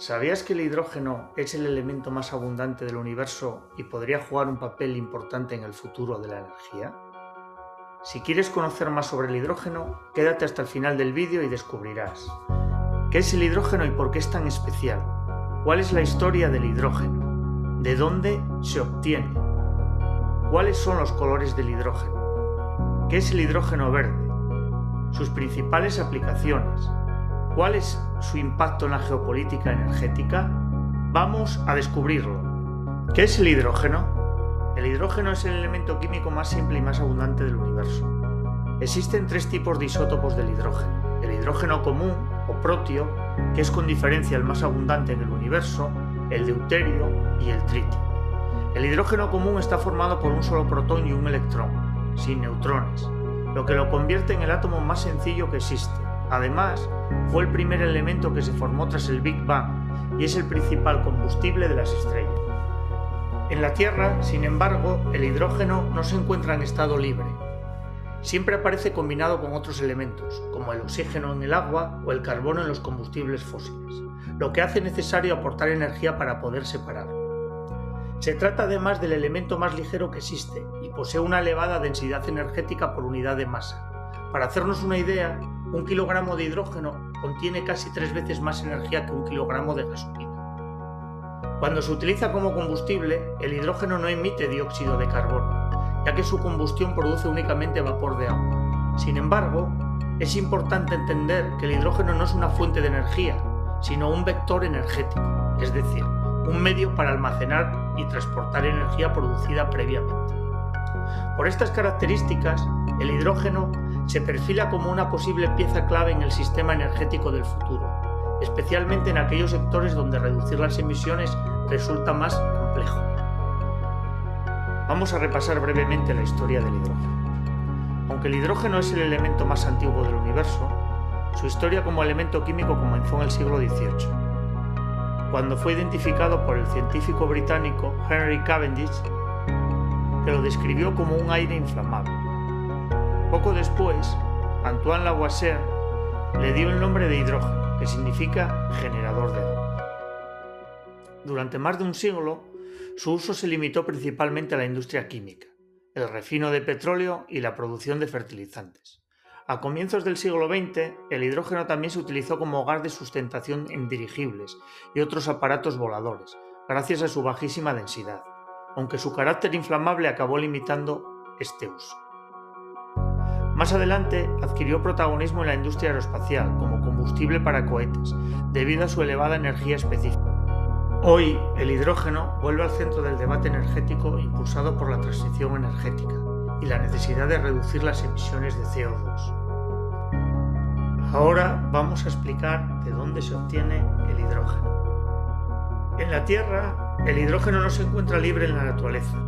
¿Sabías que el hidrógeno es el elemento más abundante del universo y podría jugar un papel importante en el futuro de la energía? Si quieres conocer más sobre el hidrógeno, quédate hasta el final del vídeo y descubrirás qué es el hidrógeno y por qué es tan especial, cuál es la historia del hidrógeno, de dónde se obtiene, cuáles son los colores del hidrógeno, qué es el hidrógeno verde, sus principales aplicaciones, ¿cuál es su impacto en la geopolítica energética? Vamos a descubrirlo. ¿Qué es el hidrógeno? El hidrógeno es el elemento químico más simple y más abundante del universo. Existen tres tipos de isótopos del hidrógeno. El hidrógeno común o protio, que es con diferencia el más abundante en el universo, el deuterio y el tritio. El hidrógeno común está formado por un solo protón y un electrón, sin neutrones, lo que lo convierte en el átomo más sencillo que existe. Además, fue el primer elemento que se formó tras el Big Bang y es el principal combustible de las estrellas. En la Tierra, sin embargo, el hidrógeno no se encuentra en estado libre. Siempre aparece combinado con otros elementos, como el oxígeno en el agua o el carbono en los combustibles fósiles, lo que hace necesario aportar energía para poder separarlo. Se trata además del elemento más ligero que existe y posee una elevada densidad energética por unidad de masa. Para hacernos una idea, 1 kilogramo de hidrógeno contiene casi 3 veces más energía que 1 kilogramo de gasolina. Cuando se utiliza como combustible, el hidrógeno no emite dióxido de carbono, ya que su combustión produce únicamente vapor de agua. Sin embargo, es importante entender que el hidrógeno no es una fuente de energía, sino un vector energético, es decir, un medio para almacenar y transportar energía producida previamente. Por estas características, el hidrógeno se perfila como una posible pieza clave en el sistema energético del futuro, especialmente en aquellos sectores donde reducir las emisiones resulta más complejo. Vamos a repasar brevemente la historia del hidrógeno. Aunque el hidrógeno es el elemento más antiguo del universo, su historia como elemento químico comenzó en el siglo XVIII, cuando fue identificado por el científico británico Henry Cavendish, que lo describió como un aire inflamable. Poco después, Antoine Lavoisier le dio el nombre de hidrógeno, que significa generador de agua. Durante más de un siglo, su uso se limitó principalmente a la industria química, el refino de petróleo y la producción de fertilizantes. A comienzos del siglo XX, el hidrógeno también se utilizó como gas de sustentación en dirigibles y otros aparatos voladores, gracias a su bajísima densidad, aunque su carácter inflamable acabó limitando este uso. Más adelante adquirió protagonismo en la industria aeroespacial como combustible para cohetes, debido a su elevada energía específica. Hoy, el hidrógeno vuelve al centro del debate energético impulsado por la transición energética y la necesidad de reducir las emisiones de CO2. Ahora vamos a explicar de dónde se obtiene el hidrógeno. En la Tierra, el hidrógeno no se encuentra libre en la naturaleza,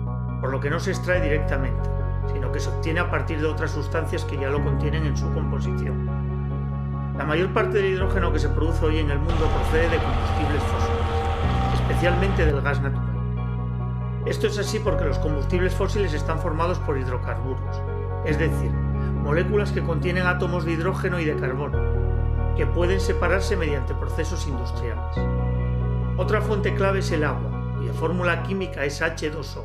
por lo que no se extrae directamente, sino que se obtiene a partir de otras sustancias que ya lo contienen en su composición. La mayor parte del hidrógeno que se produce hoy en el mundo procede de combustibles fósiles, especialmente del gas natural. Esto es así porque los combustibles fósiles están formados por hidrocarburos, es decir, moléculas que contienen átomos de hidrógeno y de carbono, que pueden separarse mediante procesos industriales. Otra fuente clave es el agua, cuya fórmula química es H2O,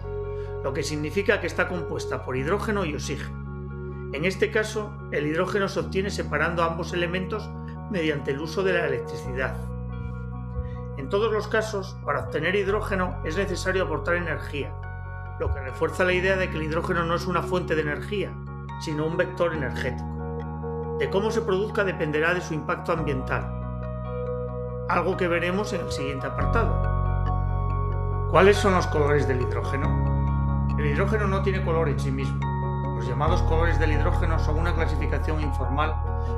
lo que significa que está compuesta por hidrógeno y oxígeno. En este caso, el hidrógeno se obtiene separando ambos elementos mediante el uso de la electricidad. En todos los casos, para obtener hidrógeno es necesario aportar energía, lo que refuerza la idea de que el hidrógeno no es una fuente de energía, sino un vector energético. De cómo se produzca dependerá de su impacto ambiental, algo que veremos en el siguiente apartado. ¿Cuáles son los colores del hidrógeno? El hidrógeno no tiene color en sí mismo. Los llamados colores del hidrógeno son una clasificación informal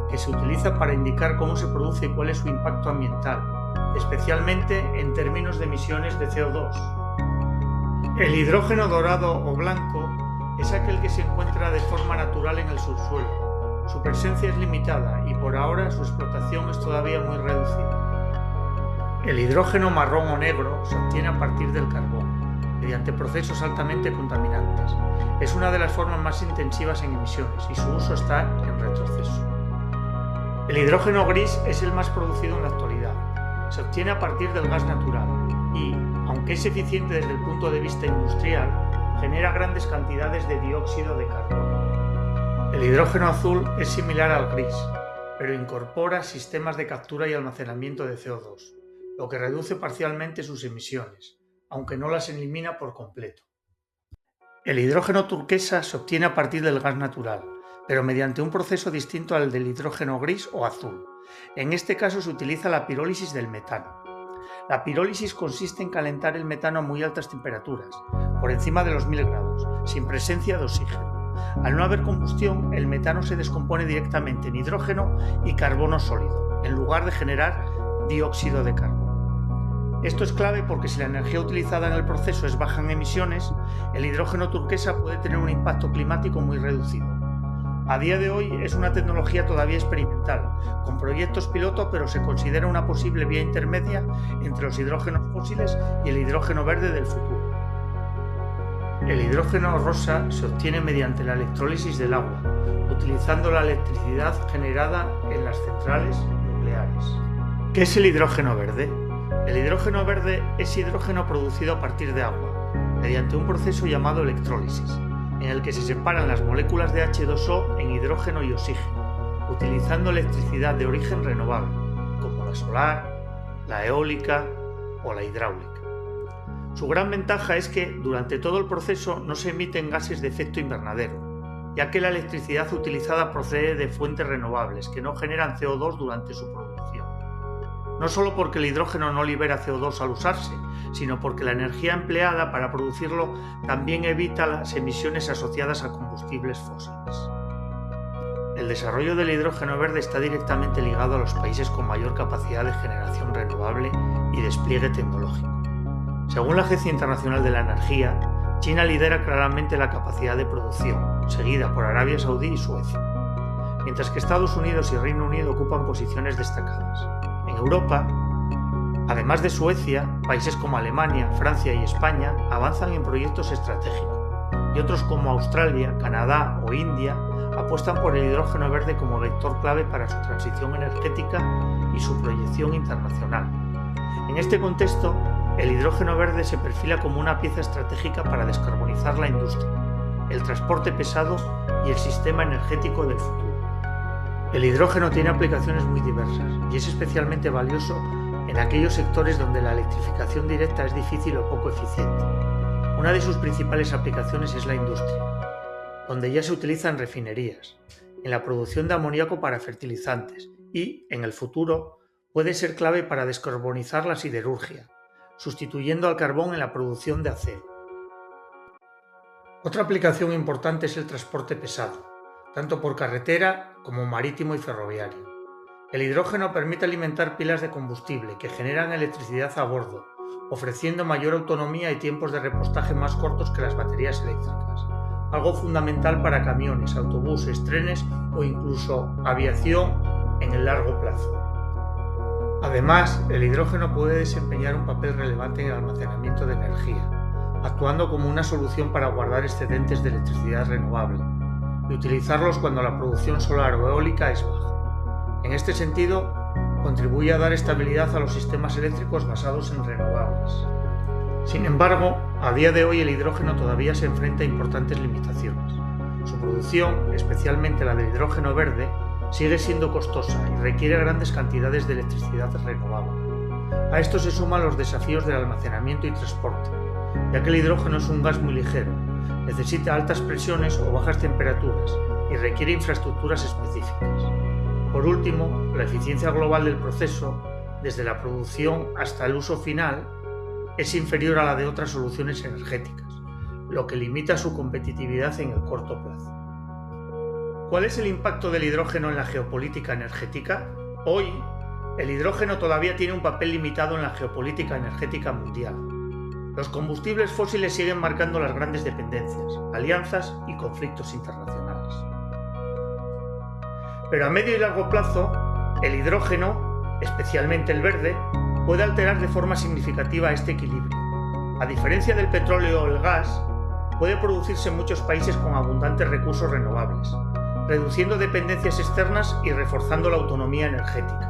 que se utiliza para indicar cómo se produce y cuál es su impacto ambiental, especialmente en términos de emisiones de CO2. El hidrógeno dorado o blanco es aquel que se encuentra de forma natural en el subsuelo. Su presencia es limitada y por ahora su explotación es todavía muy reducida. El hidrógeno marrón o negro se obtiene a partir del carbón, mediante procesos altamente contaminantes. Es una de las formas más intensivas en emisiones y su uso está en retroceso. El hidrógeno gris es el más producido en la actualidad. se obtiene a partir del gas natural y, aunque es eficiente desde el punto de vista industrial, genera grandes cantidades de dióxido de carbono. El hidrógeno azul es similar al gris, pero incorpora sistemas de captura y almacenamiento de CO2, lo que reduce parcialmente sus emisiones, aunque no las elimina por completo. El hidrógeno turquesa se obtiene a partir del gas natural, pero mediante un proceso distinto al del hidrógeno gris o azul. En este caso se utiliza la pirólisis del metano. La pirólisis consiste en calentar el metano a muy altas temperaturas, por encima de los 1000 grados, sin presencia de oxígeno. Al no haber combustión, el metano se descompone directamente en hidrógeno y carbono sólido, en lugar de generar dióxido de carbono. Esto es clave porque si la energía utilizada en el proceso es baja en emisiones, el hidrógeno turquesa puede tener un impacto climático muy reducido. A día de hoy es una tecnología todavía experimental, con proyectos piloto, pero se considera una posible vía intermedia entre los hidrógenos fósiles y el hidrógeno verde del futuro. El hidrógeno rosa se obtiene mediante la electrólisis del agua, utilizando la electricidad generada en las centrales nucleares. ¿Qué es el hidrógeno verde? El hidrógeno verde es hidrógeno producido a partir de agua, mediante un proceso llamado electrólisis, en el que se separan las moléculas de H2O en hidrógeno y oxígeno, utilizando electricidad de origen renovable, como la solar, la eólica o la hidráulica. Su gran ventaja es que durante todo el proceso no se emiten gases de efecto invernadero, ya que la electricidad utilizada procede de fuentes renovables que no generan CO2 durante su producción. No solo porque el hidrógeno no libera CO2 al usarse, sino porque la energía empleada para producirlo también evita las emisiones asociadas a combustibles fósiles. El desarrollo del hidrógeno verde está directamente ligado a los países con mayor capacidad de generación renovable y despliegue tecnológico. Según la Agencia Internacional de la Energía, China lidera claramente la capacidad de producción, seguida por Arabia Saudí y Suecia, mientras que Estados Unidos y Reino Unido ocupan posiciones destacadas. En Europa, además de Suecia, países como Alemania, Francia y España avanzan en proyectos estratégicos, y otros como Australia, Canadá o India apuestan por el hidrógeno verde como vector clave para su transición energética y su proyección internacional. En este contexto, el hidrógeno verde se perfila como una pieza estratégica para descarbonizar la industria, el transporte pesado y el sistema energético del futuro. El hidrógeno tiene aplicaciones muy diversas y es especialmente valioso en aquellos sectores donde la electrificación directa es difícil o poco eficiente. Una de sus principales aplicaciones es la industria, donde ya se utiliza en refinerías, en la producción de amoníaco para fertilizantes y, en el futuro, puede ser clave para descarbonizar la siderurgia, sustituyendo al carbón en la producción de acero. Otra aplicación importante es el transporte pesado, tanto por carretera como marítimo y ferroviario. El hidrógeno permite alimentar pilas de combustible que generan electricidad a bordo, ofreciendo mayor autonomía y tiempos de repostaje más cortos que las baterías eléctricas, algo fundamental para camiones, autobuses, trenes o incluso aviación en el largo plazo. Además, el hidrógeno puede desempeñar un papel relevante en el almacenamiento de energía, actuando como una solución para guardar excedentes de electricidad renovable y utilizarlos cuando la producción solar o eólica es baja. En este sentido, contribuye a dar estabilidad a los sistemas eléctricos basados en renovables. Sin embargo, a día de hoy el hidrógeno todavía se enfrenta a importantes limitaciones. Su producción, especialmente la del hidrógeno verde, sigue siendo costosa y requiere grandes cantidades de electricidad renovable. A esto se suman los desafíos del almacenamiento y transporte, ya que el hidrógeno es un gas muy ligero, necesita altas presiones o bajas temperaturas y requiere infraestructuras específicas. Por último, la eficiencia global del proceso, desde la producción hasta el uso final, es inferior a la de otras soluciones energéticas, lo que limita su competitividad en el corto plazo. ¿Cuál es el impacto del hidrógeno en la geopolítica energética? Hoy, el hidrógeno todavía tiene un papel limitado en la geopolítica energética mundial. Los combustibles fósiles siguen marcando las grandes dependencias, alianzas y conflictos internacionales. Pero a medio y largo plazo, el hidrógeno, especialmente el verde, puede alterar de forma significativa este equilibrio. A diferencia del petróleo o el gas, puede producirse en muchos países con abundantes recursos renovables, reduciendo dependencias externas y reforzando la autonomía energética.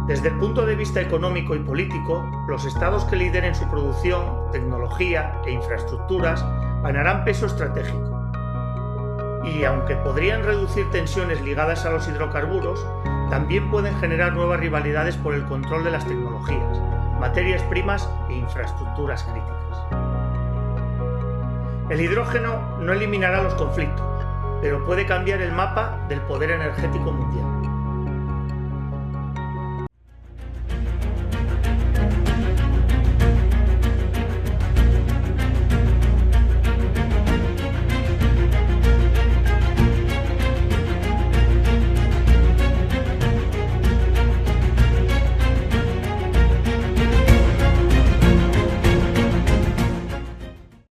Desde el punto de vista económico y político, los estados que lideren su producción, tecnología e infraestructuras ganarán peso estratégico. Y aunque podrían reducir tensiones ligadas a los hidrocarburos, también pueden generar nuevas rivalidades por el control de las tecnologías, materias primas e infraestructuras críticas. El hidrógeno no eliminará los conflictos, pero puede cambiar el mapa del poder energético mundial.